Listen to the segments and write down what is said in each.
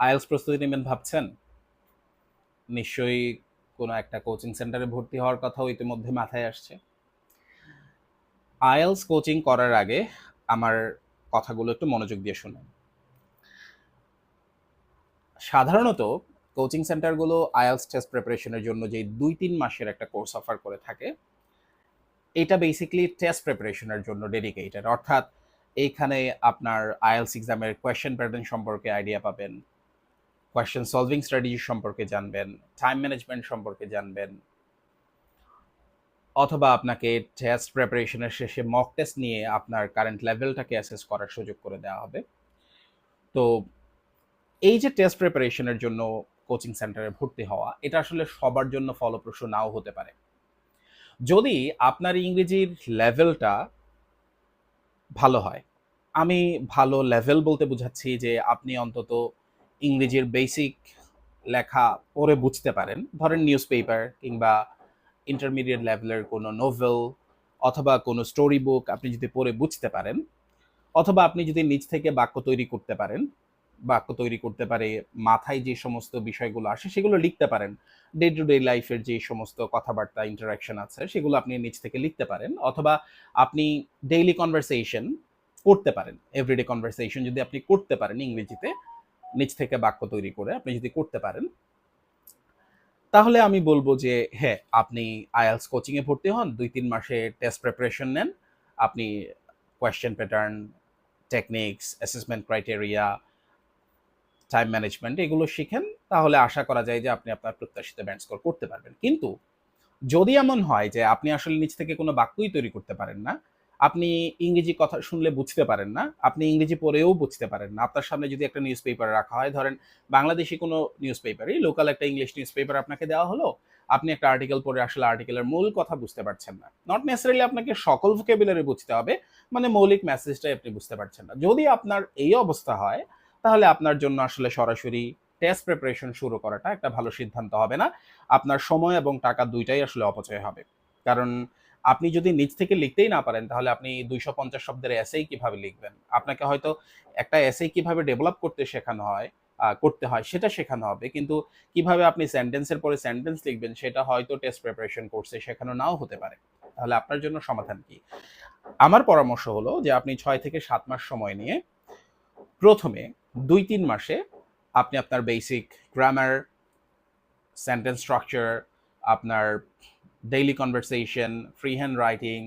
IELTS প্রস্তুতি নেবেন ভাবছেন? নিশ্চয়ই কোনো একটা কোচিং সেন্টারে ভর্তি হওয়ার কথাও ইতিমধ্যে মাথায় আসছে। আইএলটিএস কোচিং করার আগে আমার কথাগুলো একটু মনোযোগ দিয়ে শুনুন। সাধারণত কোচিং সেন্টারগুলো আইএলটিএস টেস্ট প্রিপারেশনের জন্য যে ২-৩ মাসের একটা কোর্স অফার করে থাকে, এটা বেসিক্যালি টেস্ট প্রিপারেশনের জন্য ডেডিকেটেড। অর্থাৎ এইখানে আপনার আইএলটিএস এক্সামের কোয়েশ্চেন প্যাটার্ন সম্পর্কে আইডিয়া পাবেন, কোয়েশ্চেন সলভিং স্ট্র্যাটেজি সম্পর্কে জানবেন, টাইম ম্যানেজমেন্ট সম্পর্কে জানবেন, অথবা আপনাকে টেস্ট প্রিপারেশনের শেষে মক টেস্ট নিয়ে আপনার কারেন্ট লেভেলটাকে অ্যাসেস করার সুযোগ করে দেওয়া হবে। তো এই যে টেস্ট প্রিপারেশনের জন্য কোচিং সেন্টারে ভর্তি হওয়া, এটা আসলে সবার জন্য ফলপ্রসূ নাও হতে পারে। যদি আপনার ইংরেজির লেভেলটা ভালো হয়, আমি ভালো লেভেল বলতে বুঝাচ্ছি যে আপনি অন্তত ইংরেজির বেসিক লেখা পড়ে বুঝতে পারেন। ধরেন নিউজ পেপার কিংবা ইন্টারমিডিয়েট লেভেলের কোনো নোভেল অথবা কোনো স্টোরি বুক আপনি যদি পড়ে বুঝতে পারেন, অথবা আপনি যদি নিজ থেকে বাক্য তৈরি করতে পারেন, বাক্য তৈরি করতে পারে মাথায় যে সমস্ত বিষয়গুলো আসে সেগুলো লিখতে পারেন। ডে টু ডে লাইফের যে সমস্ত কথাবার্তা ইন্টারাকশন আছে সেগুলো আপনি নিজ থেকে লিখতে পারেন, অথবা আপনি ডেইলি কনভারসেশন করতে পারেন। এভরিডে কনভারসেশন যদি আপনি করতে পারেন ইংরেজিতে, নিজ থেকে বাক্য তৈরি করে আপনি যদি করতে পারেন, তাহলে আমি বলবো যে হ্যাঁ, আপনি আইএলটিএস কোচিং এ ভর্তি হন, ২-৩ মাসে টেস্ট প্রিপারেশন নেন। আপনি question pattern, techniques, assessment criteria, time management এগুলো শিখেন, তাহলে আশা করা যায় যে আপনি আপনার প্রত্যাশিত ব্যান্ড স্কোর করতে পারবেন। কিন্তু যদি এমন হয় যে আপনি আসলে নিজ থেকে কোনো বাক্যই তৈরি করতে পারেন না, আপনি ইংরেজি কথা শুনলে বুঝতে পারেন না, আপনি ইংরেজি পড়েও বুঝতে পারেন না। আপনার সামনে যদি একটা নিউজ পেপার রাখা হয়, ধরেন বাংলাদেশী কোনো নিউজ পেপারই, লোকাল একটা ইংলিশ নিউজ পেপার আপনাকে দেওয়া হলো, আপনি একটা আর্টিকেল পড়ে আসলে আর্টিকেলের মূল কথা বুঝতে পারছেন না। নট নেসেসারিলি আপনাকে সকল ভোকাবুলারি বুঝতে হবে, মানে মৌলিক মেসেজটাই আপনি বুঝতে পারছেন না। যদি আপনার এই অবস্থা হয়, তাহলে আপনার জন্য আসলে সরাসরি টেস্ট প্রিপারেশন শুরু করাটা একটা ভালো সিদ্ধান্ত হবে না। আপনার সময় এবং টাকা ২ টাই আসলে অপচয় হবে। কারণ আপনি যদি নিজ থেকে লিখতেই না পারেন, তাহলে আপনি ২৫০ শব্দের এসেই কিভাবে লিখবেন? আপনাকে হয়তো একটা এসে কিভাবে ডেভেলপ করতে শেখানো হয়, করতে হয় সেটা শেখানো হবে। কিন্তু কিভাবে আপনি সেন্টেন্সের পরে সেন্টেন্স লিখবেন সেটা হয়তো টেস্ট প্রিপারেশন কোর্সে শেখানো নাও হতে পারে। তাহলে আপনার জন্য সমাধান কি? আমার পরামর্শ হলো যে আপনি ৬ থেকে ৭ মাস সময় নিয়ে ১ম এ ২-৩ মাসে আপনি আপনার বেসিক গ্রামার, সেন্টেন্স স্ট্রাকচার, আপনার daily conversation, free hand writing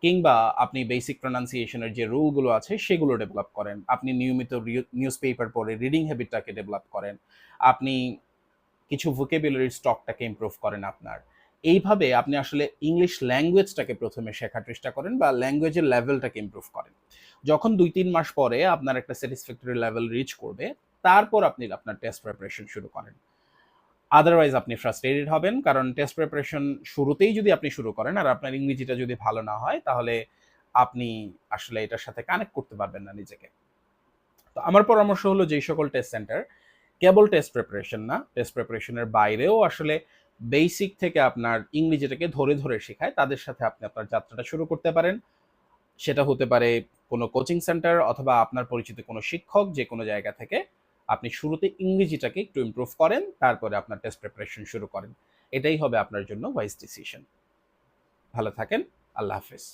কিংবা আপনি বেসিক প্রনাউন্সিয়েশনের যে রুলগুলো আছে সেগুলো ডেভেলপ করেন। আপনি নিয়মিত নিউজ পেপার পড়ে রিডিং হ্যাবিটটাকে ডেভেলপ করেন। আপনি কিছু ভোকাবুলারি স্টকটাকে ইমপ্রুভ করেন আপনার। এইভাবে আপনি আসলে ইংলিশ ল্যাঙ্গুয়েজটাকে ১ম এ শেখার চেষ্টা করেন বা ল্যাঙ্গুয়েজের লেভেলটাকে ইমপ্রুভ করেন। যখন ২-৩ মাস পরে আপনার একটা স্যাটিসফ্যাক্টরি লেভেল রিচ করবে, তারপর আপনি আপনার টেস্ট প্রিপারেশন শুরু করেন। আদারওয়াইজ আপনি ফ্রাস্ট্রেটেড হবেন, কারণ টেস্ট প্রিপারেশন শুরুতেই যদি আপনি শুরু করেন আর আপনার ইংরেজিটা যদি ভালো না হয়, তাহলে আপনি আসলে এটার সাথে কানেক্ট করতে পারবেন না নিজেকে। তো আমার পরামর্শ হলো যেই সকল টেস্ট সেন্টার কেবল টেস্ট প্রিপারেশন না, টেস্ট প্রিপারেশনের বাইরেও আসলে বেসিক থেকে আপনার ইংরেজিটাকে ধরে ধরে শেখায়, তাদের সাথে আপনি আপনার যাত্রাটা শুরু করতে পারেন। সেটা হতে পারে কোনো কোচিং সেন্টার অথবা আপনার পরিচিত কোনো শিক্ষক, যে কোনো জায়গা থেকে আপনি শুরুতে ইংরেজিটাকে একটু ইমপ্রুভ করেন, তারপরে আপনার টেস্ট প্রিপারেশন শুরু করেন। এটাই হবে আপনার জন্য ওয়াইজ ডিসিশন। ভালো থাকেন। আল্লাহ হাফেজ।